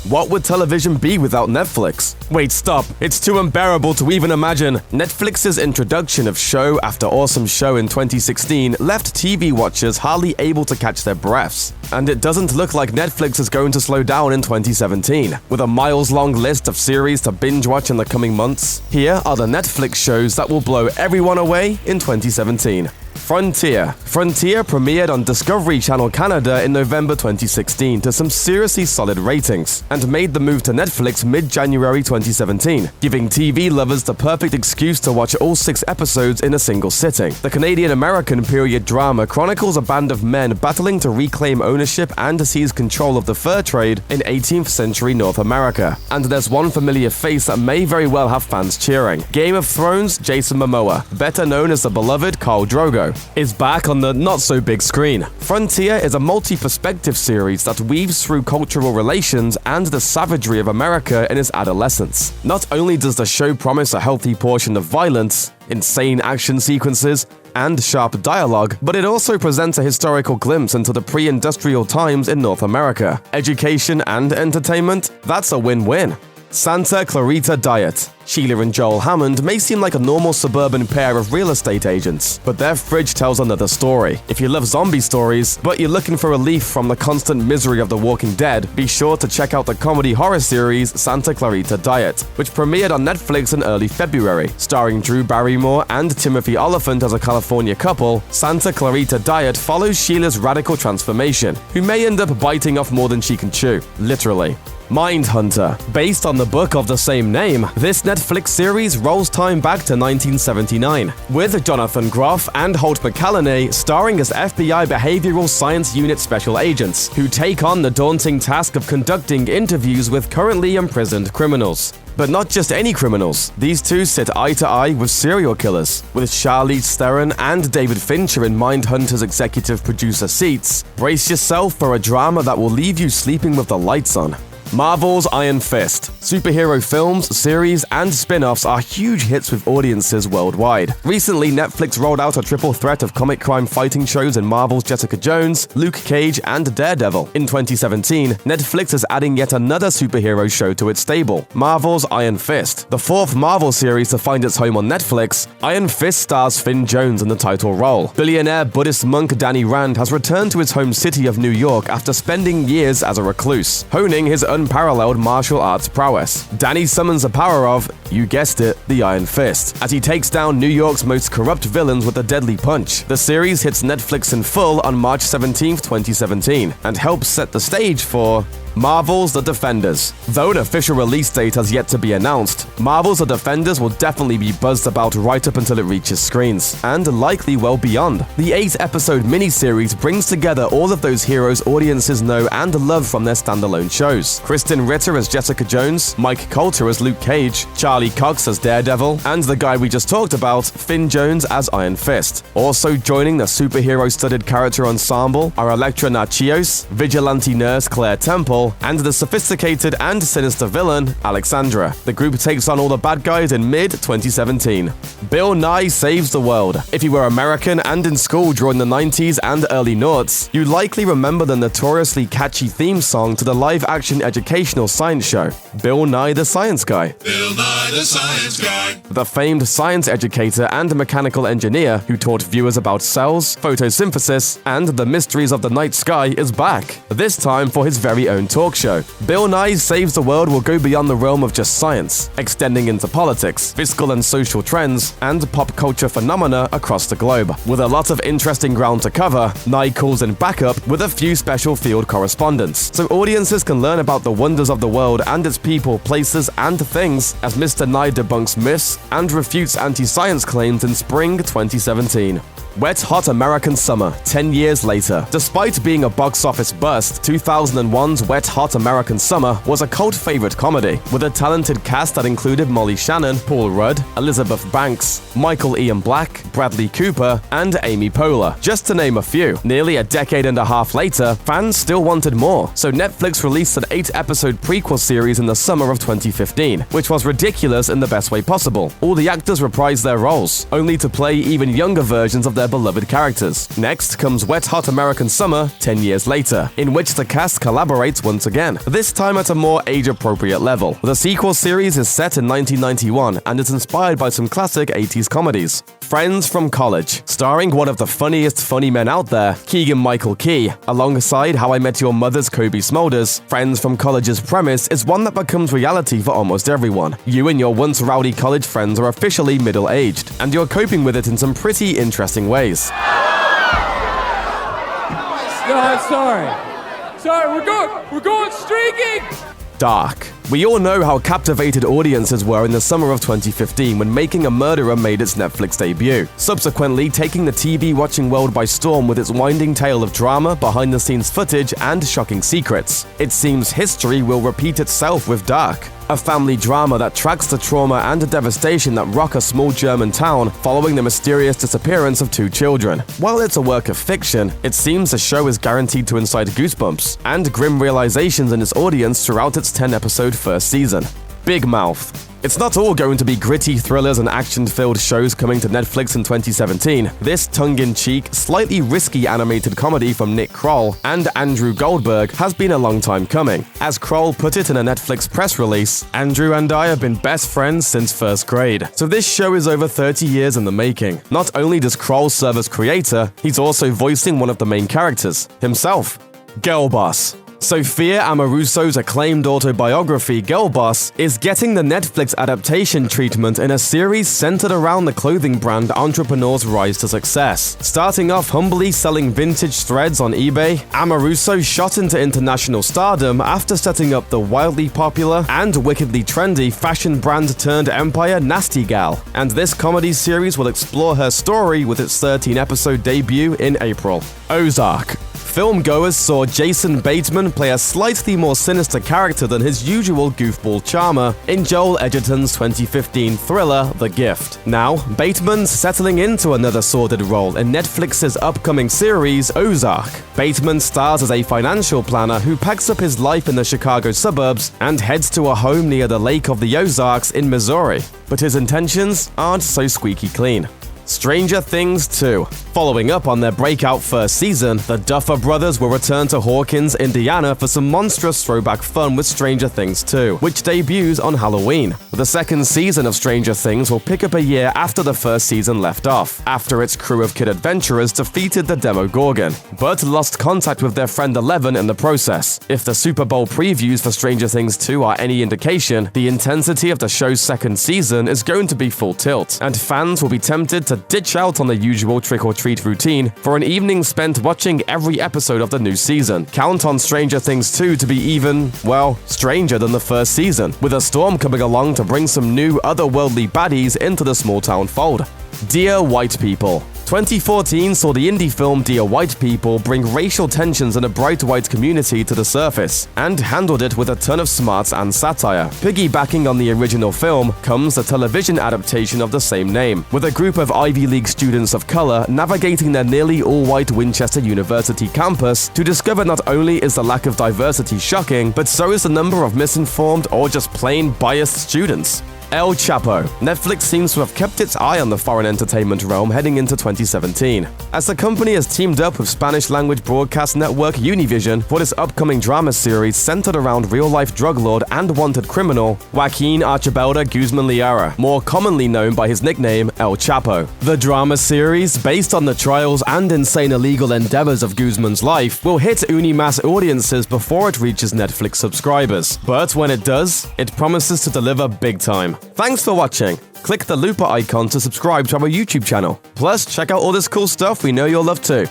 What would television be without Netflix? Wait, stop. It's too unbearable to even imagine. Netflix's introduction of show after awesome show in 2016 left TV watchers hardly able to catch their breaths. And it doesn't look like Netflix is going to slow down in 2017. With a miles-long list of series to binge-watch in the coming months, here are the Netflix shows that will blow everyone away in 2017. Frontier. Frontier premiered on Discovery Channel Canada in November 2016 to some seriously solid ratings, and made the move to Netflix mid-January 2017, giving TV lovers the perfect excuse to watch all 6 episodes in a single sitting. The Canadian-American period drama chronicles a band of men battling to reclaim ownership and seize control of the fur trade in 18th century North America. And there's one familiar face that may very well have fans cheering. Game of Thrones' Jason Momoa, better known as the beloved Khal Drogo, is back on the not-so-big screen. Frontier is a multi-perspective series that weaves through cultural relations and the savagery of America in its adolescence. Not only does the show promise a healthy portion of violence, insane action sequences, and sharp dialogue, but it also presents a historical glimpse into the pre-industrial times in North America. Education and entertainment? That's a win-win. Santa Clarita Diet. Sheila and Joel Hammond may seem like a normal suburban pair of real estate agents, but their fridge tells another story. If you love zombie stories, but you're looking for relief from the constant misery of The Walking Dead, be sure to check out the comedy horror series Santa Clarita Diet, which premiered on Netflix in early February. Starring Drew Barrymore and Timothy Oliphant as a California couple, Santa Clarita Diet follows Sheila's radical transformation, who may end up biting off more than she can chew, literally. Mindhunter. Based on the book of the same name, this Netflix series rolls time back to 1979, with Jonathan Groff and Holt McCallany starring as FBI Behavioral Science Unit special agents, who take on the daunting task of conducting interviews with currently imprisoned criminals. But not just any criminals. These two sit eye to eye with serial killers. With Charlize Theron and David Fincher in Mindhunter's executive producer seats, brace yourself for a drama that will leave you sleeping with the lights on. Marvel's Iron Fist. Superhero films, series, and spin-offs are huge hits with audiences worldwide. Recently, Netflix rolled out a triple threat of comic crime fighting shows in Marvel's Jessica Jones, Luke Cage, and Daredevil. In 2017, Netflix is adding yet another superhero show to its stable, Marvel's Iron Fist. The 4th Marvel series to find its home on Netflix, Iron Fist stars Finn Jones in the title role. Billionaire Buddhist monk Danny Rand has returned to his home city of New York after spending years as a recluse, honing his unparalleled martial arts prowess. Danny summons the power of, you guessed it, the Iron Fist, as he takes down New York's most corrupt villains with a deadly punch. The series hits Netflix in full on March 17, 2017, and helps set the stage for Marvel's The Defenders. Though an official release date has yet to be announced, Marvel's The Defenders will definitely be buzzed about right up until it reaches screens, and likely well beyond. The 8-episode miniseries brings together all of those heroes audiences know and love from their standalone shows. Kristen Ritter as Jessica Jones, Mike Colter as Luke Cage, Charlie Cox as Daredevil, and the guy we just talked about, Finn Jones as Iron Fist. Also joining the superhero-studded character ensemble are Elektra Narchios, vigilante nurse Claire Temple, and the sophisticated and sinister villain, Alexandra. The group takes on all the bad guys in mid-2017. Bill Nye Saves the World. If you were American and in school during the 90s and early noughts, you likely remember the notoriously catchy theme song to the live-action educational science show, Bill Nye the Science Guy. Bill Nye the Science Guy. The famed science educator and mechanical engineer who taught viewers about cells, photosynthesis, and the mysteries of the night sky is back, this time for his very own talk show. Bill Nye Saves the World will go beyond the realm of just science, extending into politics, fiscal and social trends, and pop culture phenomena across the globe. With a lot of interesting ground to cover, Nye calls in backup with a few special field correspondents, so audiences can learn about the wonders of the world and its people, places, and things as Mr. Nye debunks myths and refutes anti-science claims in spring 2017. Wet Hot American Summer, 10 years later. Despite being a box office bust, 2001's Wet Hot American Summer was a cult favorite comedy, with a talented cast that included Molly Shannon, Paul Rudd, Elizabeth Banks, Michael Ian Black, Bradley Cooper, and Amy Poehler, just to name a few. Nearly a decade and a half later, fans still wanted more, so Netflix released an 8-episode prequel series in the summer of 2015, which was ridiculous in the best way possible. All the actors reprised their roles, only to play even younger versions of their their beloved characters. Next comes Wet Hot American Summer 10 years later, in which the cast collaborates once again, this time at a more age-appropriate level. The sequel series is set in 1991 and is inspired by some classic 80s comedies. Friends from College, starring one of the funniest funny men out there, Keegan-Michael Key, alongside How I Met Your Mother's Kobe Smulders. Friends from College's premise is one that becomes reality for almost everyone. You and your once rowdy college friends are officially middle-aged, and you're coping with it in some pretty interesting ways. No, sorry, we're going streaking! Dark. We all know how captivated audiences were in the summer of 2015 when Making a Murderer made its Netflix debut, subsequently taking the TV-watching world by storm with its winding tale of drama, behind-the-scenes footage, and shocking secrets. It seems history will repeat itself with Dark, a family drama that tracks the trauma and devastation that rock a small German town following the mysterious disappearance of 2 children. While it's a work of fiction, it seems the show is guaranteed to incite goosebumps and grim realizations in its audience throughout its 10-episode first season. Big Mouth. It's not all going to be gritty thrillers and action-filled shows coming to Netflix in 2017. This tongue-in-cheek, slightly risky animated comedy from Nick Kroll and Andrew Goldberg has been a long time coming. As Kroll put it in a Netflix press release, "Andrew and I have been best friends since first grade." So this show is over 30 years in the making. Not only does Kroll serve as creator, he's also voicing one of the main characters, himself. Girlboss. Sophia Amoruso's acclaimed autobiography, Girlboss, is getting the Netflix adaptation treatment in a series centered around the clothing brand entrepreneur's rise to success. Starting off humbly selling vintage threads on eBay, Amoruso shot into international stardom after setting up the wildly popular and wickedly trendy fashion brand turned empire Nasty Gal. And this comedy series will explore her story with its 13-episode debut in April. Ozark. Filmgoers saw Jason Bateman play a slightly more sinister character than his usual goofball charmer in Joel Edgerton's 2015 thriller, The Gift. Now, Bateman's settling into another sordid role in Netflix's upcoming series, Ozark. Bateman stars as a financial planner who packs up his life in the Chicago suburbs and heads to a home near the Lake of the Ozarks in Missouri. But his intentions aren't so squeaky clean. Stranger Things 2. Following up on their breakout first season, the Duffer Brothers will return to Hawkins, Indiana for some monstrous throwback fun with Stranger Things 2, which debuts on Halloween. The second season of Stranger Things will pick up a year after the first season left off, after its crew of kid adventurers defeated the Demogorgon, but lost contact with their friend Eleven in the process. If the Super Bowl previews for Stranger Things 2 are any indication, the intensity of the show's second season is going to be full tilt, and fans will be tempted to ditch out on the usual trick-or-treat routine for an evening spent watching every episode of the new season. Count on Stranger Things 2 to be even, well, stranger than the first season, with a storm coming along to bring some new otherworldly baddies into the small-town fold. Dear White People. 2014 saw the indie film Dear White People bring racial tensions in a bright white community to the surface, and handled it with a ton of smarts and satire. Piggybacking on the original film comes the television adaptation of the same name, with a group of Ivy League students of color navigating their nearly all-white Winchester University campus to discover not only is the lack of diversity shocking, but so is the number of misinformed or just plain biased students. El Chapo. Netflix seems to have kept its eye on the foreign entertainment realm heading into 2017, as the company has teamed up with Spanish-language broadcast network Univision for this upcoming drama series centered around real-life drug lord and wanted criminal Joaquin Archibelda Guzman Liara, more commonly known by his nickname El Chapo. The drama series, based on the trials and insane illegal endeavors of Guzman's life, will hit unimass audiences before it reaches Netflix subscribers. But when it does, it promises to deliver big time. Thanks for watching. Click the looper icon to subscribe to our YouTube channel. Plus, check out all this cool stuff we know you'll love too.